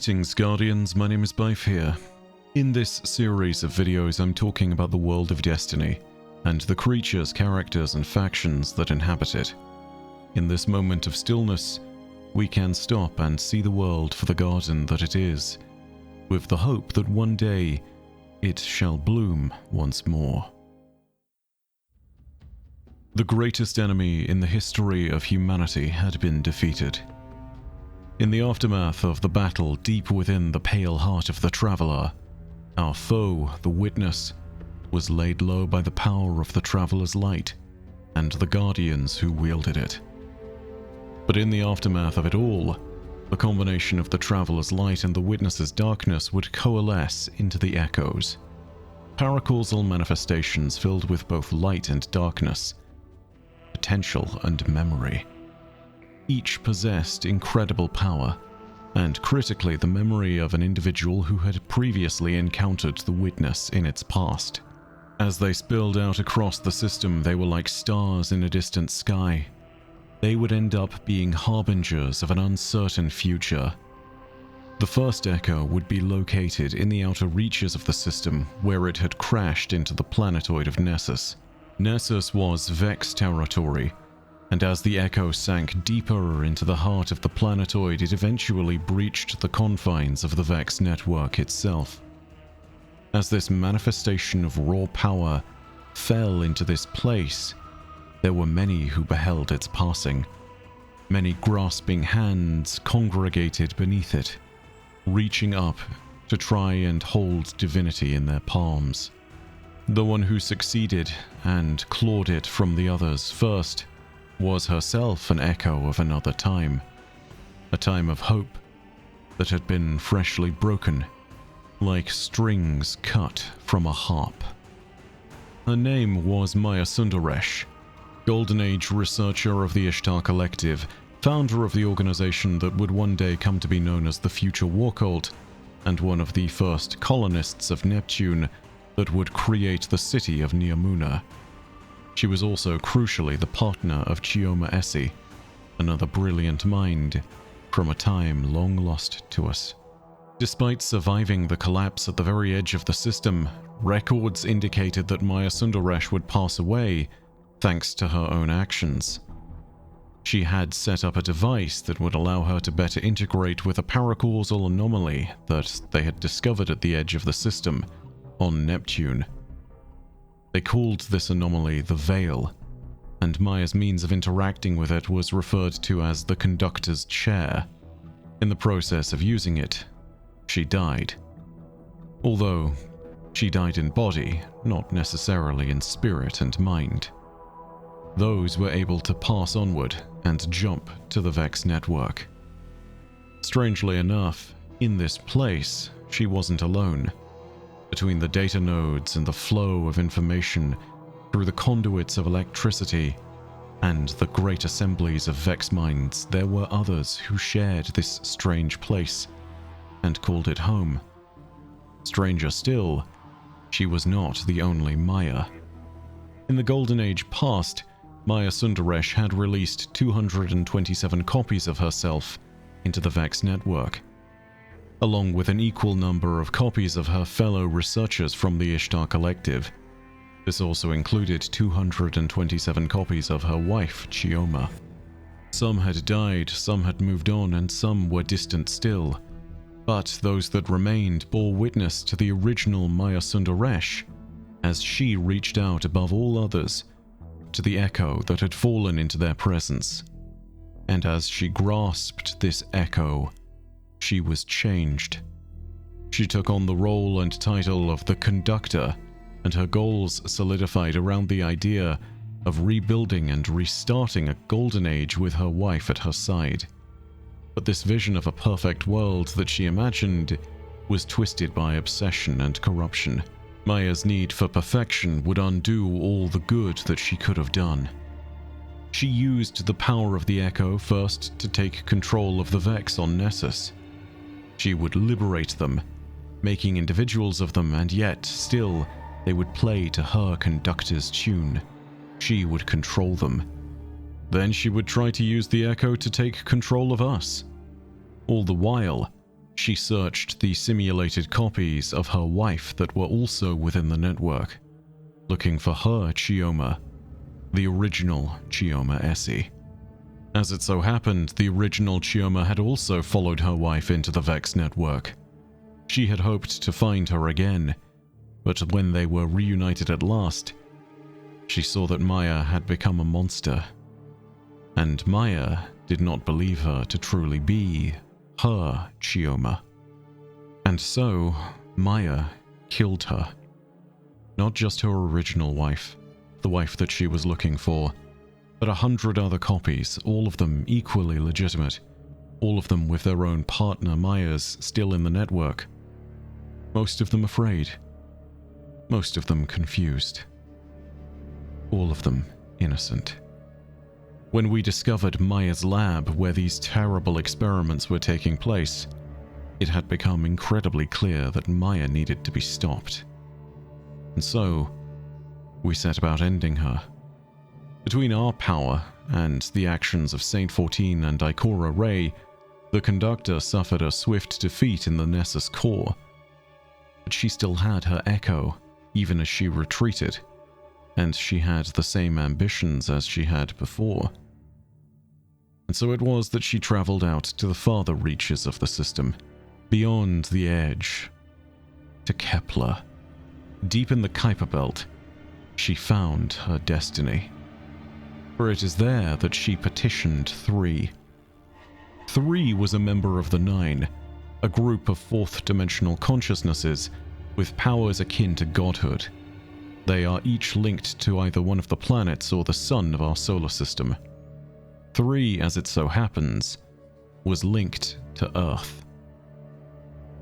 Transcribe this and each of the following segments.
Greetings Guardians, my name is Bife here. In this series of videos I'm talking about the world of Destiny, and the creatures, characters and factions that inhabit it. In this moment of stillness, we can stop and see the world for the garden that it is, with the hope that one day it shall bloom once more. The greatest enemy in the history of humanity had been defeated. In the aftermath of the battle deep within the pale heart of the Traveler, our foe, the Witness, was laid low by the power of the Traveler's light and the Guardians who wielded it. But in the aftermath of it all, the combination of the Traveler's light and the Witness's darkness would coalesce into the Echoes, paracausal manifestations filled with both light and darkness, potential and memory. Each possessed incredible power, and critically the memory of an individual who had previously encountered the Witness in its past. As they spilled out across the system, they were like stars in a distant sky. They would end up being harbingers of an uncertain future. The first Echo would be located in the outer reaches of the system, where it had crashed into the planetoid of Nessus. Nessus was Vex territory, and as the Echo sank deeper into the heart of the planetoid, it eventually breached the confines of the Vex network itself. As this manifestation of raw power fell into this place, there were many who beheld its passing. Many grasping hands congregated beneath it, reaching up to try and hold divinity in their palms. The one who succeeded and clawed it from the others first was herself an echo of another time, a time of hope that had been freshly broken, like strings cut from a harp. Her name was Maya Sundaresh, Golden Age researcher of the Ishtar Collective, founder of the organization that would one day come to be known as the Future War Cult, and one of the first colonists of Neptune that would create the city of Neomuna. She was also crucially the partner of Chioma, another brilliant mind from a time long lost to us. Despite surviving the collapse at the very edge of the system, records indicated that Maya Sundaresh would pass away thanks to her own actions. She had set up a device that would allow her to better integrate with a paracausal anomaly that they had discovered at the edge of the system on Neptune. They called this anomaly the Veil, and Maya's means of interacting with it was referred to as the Conductor's Chair. In the process of using it, she died. Although, she died in body, not necessarily in spirit and mind. Those were able to pass onward and jump to the Vex network. Strangely enough, in this place, she wasn't alone. Between the data nodes and the flow of information through the conduits of electricity and the great assemblies of Vex minds, there were others who shared this strange place and called it home. Stranger still, she was not the only Maya. In the Golden Age past, Maya Sundaresh had released 227 copies of herself into the Vex network, along with an equal number of copies of her fellow researchers from the Ishtar Collective. This also included 227 copies of her wife, Chioma. Some had died, some had moved on, and some were distant still. But those that remained bore witness to the original Maya Sundaresh, as she reached out above all others to the echo that had fallen into their presence. And as she grasped this echo, she was changed. She took on the role and title of the Conductor, and her goals solidified around the idea of rebuilding and restarting a golden age with her wife at her side. But this vision of a perfect world that she imagined was twisted by obsession and corruption. Maya's need for perfection would undo all the good that she could have done. She used the power of the Echo first to take control of the Vex on Nessus. She would liberate them, making individuals of them, and yet, still, they would play to her Conductor's tune. She would control them. Then she would try to use the Echo to take control of us. All the while, She searched the simulated copies of her wife that were also within the network, looking for her Chioma, the original Chioma Essie. As it so happened, the original Chioma had also followed her wife into the Vex network. She had hoped to find her again, but when they were reunited at last, she saw that Maya had become a monster, and Maya did not believe her to truly be her Chioma. And so, Maya killed her. Not just her original wife, the wife that she was looking for, but 100 other copies, all of them equally legitimate, all of them with their own partner Maya's still in the network. Most of them afraid, most of them confused, all of them innocent. When we discovered Maya's lab where these terrible experiments were taking place, it had become incredibly clear that Maya needed to be stopped. And so, we set about ending her. Between our power and the actions of Saint 14 and Ikora Rey, the Conductor suffered a swift defeat in the Nessus core. But she still had her echo, even as she retreated, and she had the same ambitions as she had before. And so it was that she traveled out to the farther reaches of the system, beyond the edge, to Kepler. Deep in the Kuiper Belt, she found her destiny. For it is there that she petitioned 3. 3 was a member of the Nine, a group of fourth-dimensional consciousnesses with powers akin to godhood. They are each linked to either one of the planets or the sun of our solar system. 3, as it so happens, was linked to Earth.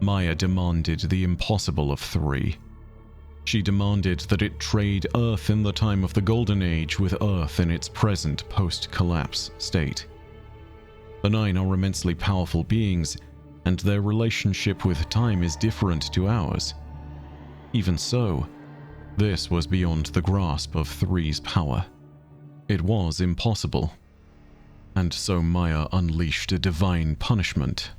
Maya demanded the impossible of 3. She demanded that it trade Earth in the time of the Golden Age with Earth in its present post-collapse state. The Nine are immensely powerful beings, and their relationship with time is different to ours. Even so, this was beyond the grasp of 3's power. It was impossible. And so Maya unleashed a divine punishment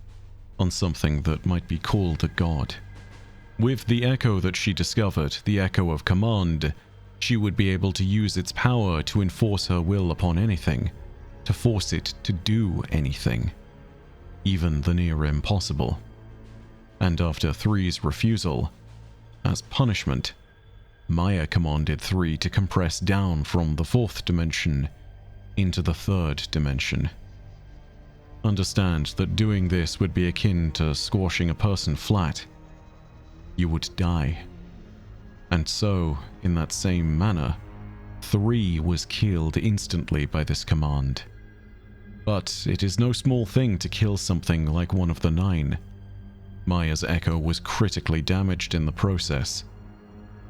on something that might be called a god. With the echo that she discovered, the echo of command, she would be able to use its power to enforce her will upon anything, to force it to do anything, even the near impossible. And after 3's refusal, as punishment, Maya commanded 3 to compress down from the 4th dimension into the 3rd dimension. Understand that doing this would be akin to squashing a person flat. You would die. And so, in that same manner, 3 was killed instantly by this command. But it is no small thing to kill something like one of the 9. Maya's echo was critically damaged in the process.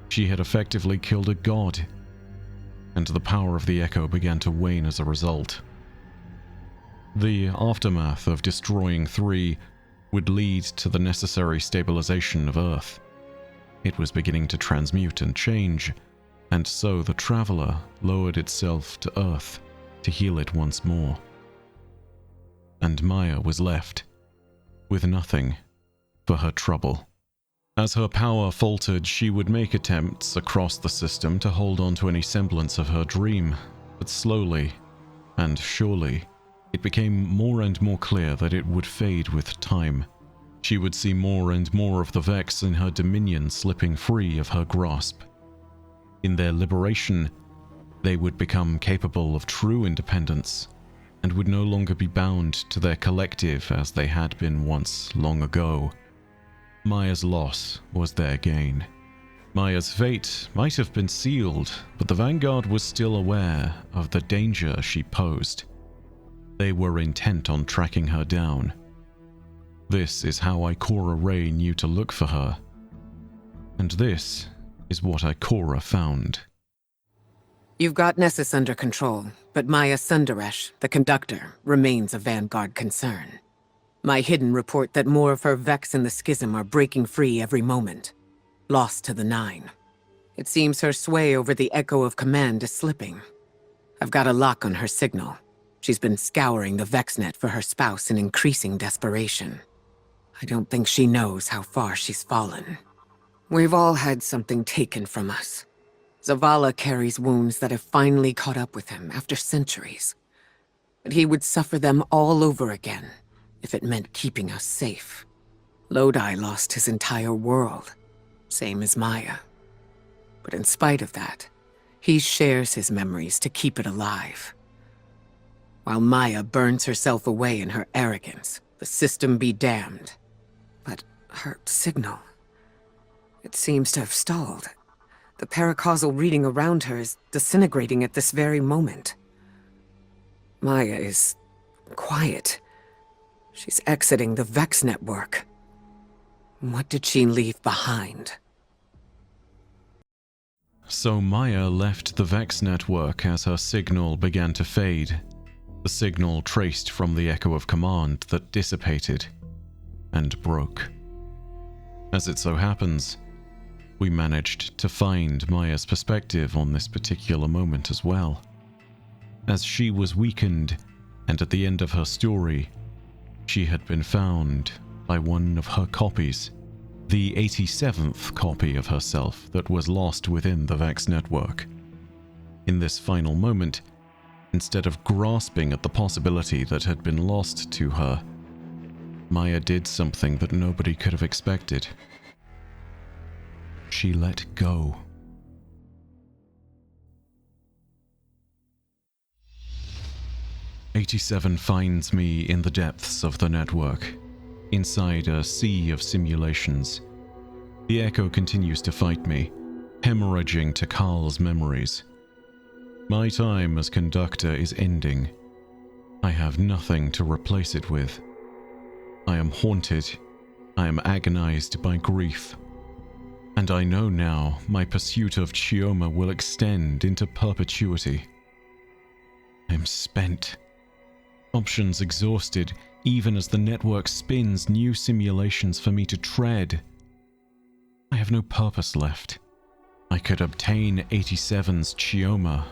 She had effectively killed a god, and the power of the echo began to wane as a result. The aftermath of destroying 3 would lead to the necessary stabilization of Earth. It was beginning to transmute and change, and so the Traveler lowered itself to Earth to heal it once more. And Maya was left with nothing for her trouble. As her power faltered, she would make attempts across the system to hold on to any semblance of her dream, but slowly and surely, it became more and more clear that it would fade with time. She would see more and more of the Vex in her dominion slipping free of her grasp. In their liberation, they would become capable of true independence, and would no longer be bound to their collective as they had been once long ago. Maya's loss was their gain. Maya's fate might have been sealed, but the Vanguard was still aware of the danger she posed. They were intent on tracking her down. This is how Ikora Rey knew to look for her. And this is what Ikora found. You've got Nessus under control, but Maya Sundaresh, the Conductor, remains a Vanguard concern. My hidden report that more of her Vex in the Schism are breaking free every moment. Lost to the Nine. It seems her sway over the Echo of Command is slipping. I've got a lock on her signal. She's been scouring the VexNet for her spouse in increasing desperation. I don't think she knows how far she's fallen. We've all had something taken from us. Zavala carries wounds that have finally caught up with him after centuries. But he would suffer them all over again if it meant keeping us safe. Lodi lost his entire world, same as Maya. But in spite of that, he shares his memories to keep it alive. While Maya burns herself away in her arrogance, the system be damned. But her signal, it seems to have stalled. The paracausal reading around her is disintegrating at this very moment. Maya is quiet. She's exiting the Vex network. What did she leave behind? So Maya left the Vex network as her signal began to fade. The signal traced from the echo of command that dissipated and broke. As it so happens, we managed to find Maya's perspective on this particular moment as well. As she was weakened, and at the end of her story, she had been found by one of her copies, the 87th copy of herself that was lost within the Vex network. In this final moment, instead of grasping at the possibility that had been lost to her, Maya did something that nobody could have expected. She let go. '87 finds me in the depths of the network, inside a sea of simulations. The echo continues to fight me, hemorrhaging to Carl's memories. My time as conductor is ending. I have nothing to replace it with. I am haunted. I am agonized by grief. And I know now my pursuit of Chioma will extend into perpetuity. I am spent. Options exhausted, even as the network spins new simulations for me to tread. I have no purpose left. I could obtain 87's Chioma,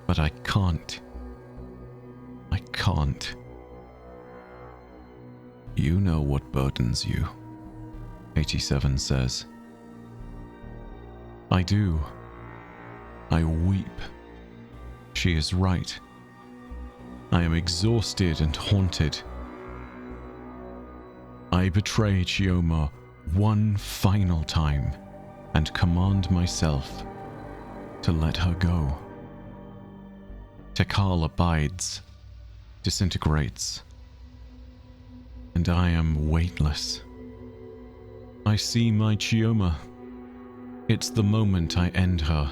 but I can't. I can't. You know what burdens you, 87 says. I do. I weep. She is right. I am exhausted and haunted. I betray Chioma one final time and command myself to let her go. Tekal abides, disintegrates, and I am weightless. I see my Chioma. It's the moment I end her.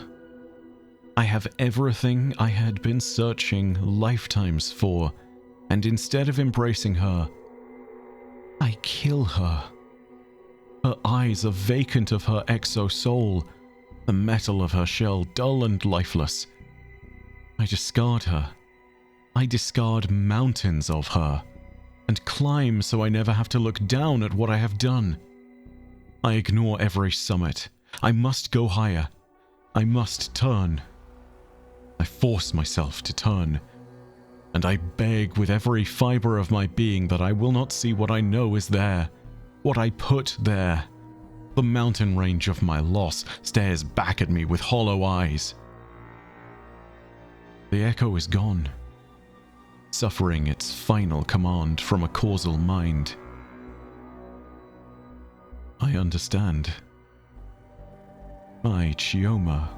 I have everything I had been searching lifetimes for, and instead of embracing her, I kill her. Her eyes are vacant of her exo-soul, the metal of her shell dull and lifeless. I discard her. I discard mountains of her, and climb so I never have to look down at what I have done. I ignore every summit. I must go higher. I must turn. I force myself to turn, and I beg with every fiber of my being that I will not see what I know is there, what I put there. The mountain range of my loss stares back at me with hollow eyes. The echo is gone, suffering its final command from a causal mind. I understand. My Chioma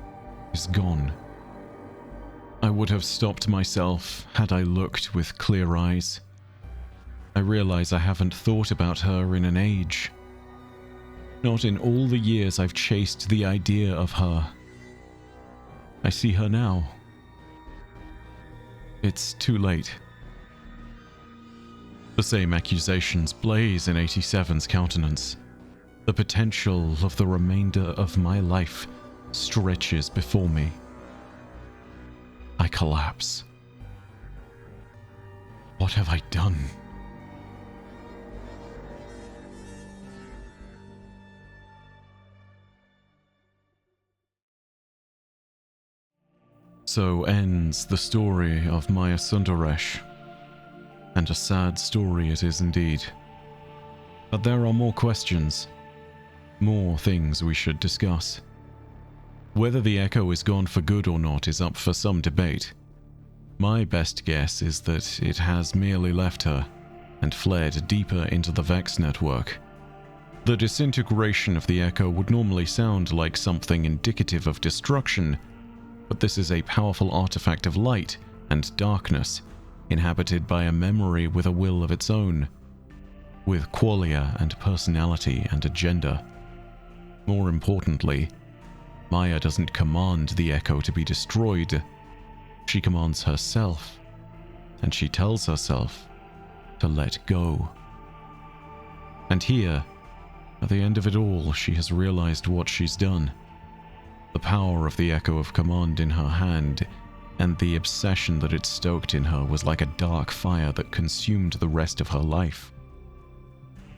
is gone. I would have stopped myself had I looked with clear eyes. I realize I haven't thought about her in an age. Not in all the years I've chased the idea of her. I see her now. It's too late. The same accusations blaze in 87's countenance. The potential of the remainder of my life stretches before me. I collapse. What have I done? So ends the story of Maya Sundaresh. And a sad story it is indeed. But there are more questions, more things we should discuss. Whether the echo is gone for good or not is up for some debate. My best guess is that it has merely left her and fled deeper into the Vex network. The disintegration of the echo would normally sound like something indicative of destruction, but this is a powerful artifact of light and darkness, inhabited by a memory with a will of its own, with qualia and personality and agenda. More importantly, Maya doesn't command the echo to be destroyed. She commands herself, and she tells herself to let go. And here, at the end of it all, she has realized what she's done. The power of the echo of command in her hand, and the obsession that it stoked in her was like a dark fire that consumed the rest of her life.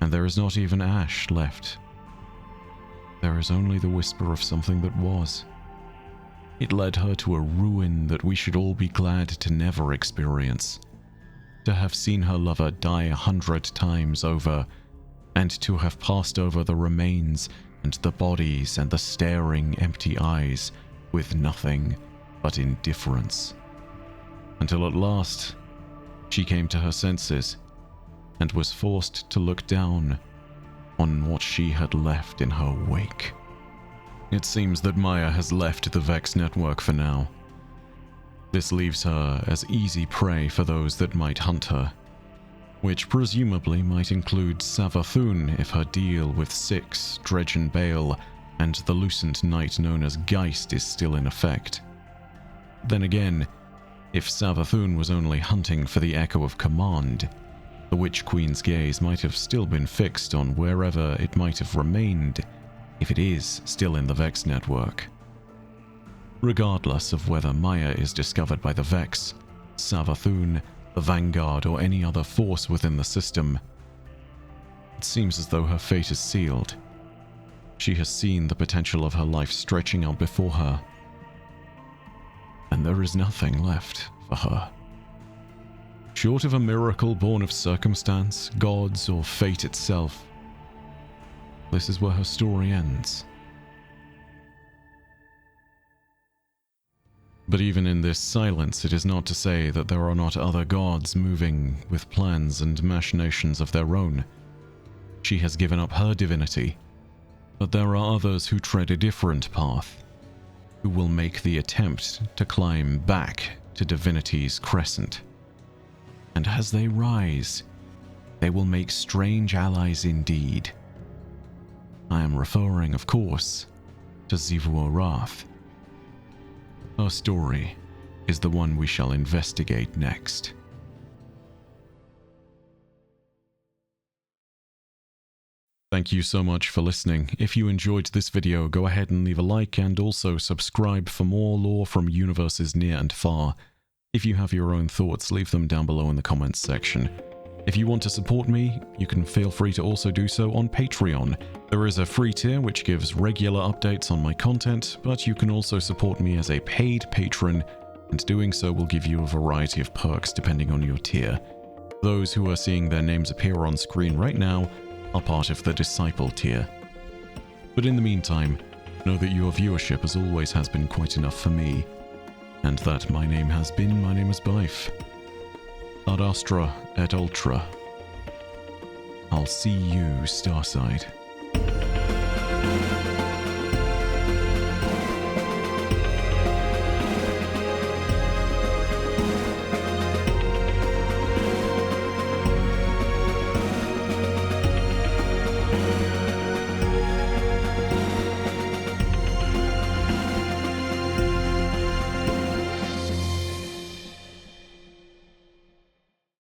And there is not even ash left. There is only the whisper of something that was. It led her to a ruin that we should all be glad to never experience. To have seen her lover die 100 times over, and to have passed over the remains and the bodies and the staring empty eyes with nothing but indifference. Until at last, she came to her senses and was forced to look down on what she had left in her wake. It seems that Maya has left the Vex network for now. This leaves her as easy prey for those that might hunt her, which presumably might include Savathun if her deal with Six, Dredge and Bale, and the lucent knight known as Geist is still in effect. Then again, if Savathun was only hunting for the echo of command, the Witch Queen's gaze might have still been fixed on wherever it might have remained if it is still in the Vex network. Regardless of whether Maya is discovered by the Vex, Savathun, the Vanguard, or any other force within the system, it seems as though her fate is sealed. She has seen the potential of her life stretching out before her, and there is nothing left for her. Short of a miracle born of circumstance, gods, or fate itself, this is where her story ends. But even in this silence, it is not to say that there are not other gods moving with plans and machinations of their own. She has given up her divinity, but there are others who tread a different path, who will make the attempt to climb back to divinity's crescent. And as they rise, they will make strange allies indeed. I am referring, of course, to Xivu Arath. Her story is the one we shall investigate next. Thank you so much for listening. If you enjoyed this video, go ahead and leave a like and also subscribe for more lore from universes near and far. If you have your own thoughts, leave them down below in the comments section. If you want to support me, you can feel free to also do so on Patreon. There is a free tier which gives regular updates on my content, but you can also support me as a paid patron, and doing so will give you a variety of perks depending on your tier. Those who are seeing their names appear on screen right now are part of the Disciple tier. But in the meantime, know that your viewership as always has been quite enough for me, and that my name is Bife. Ad Astra et Ultra. I'll see you, Starside.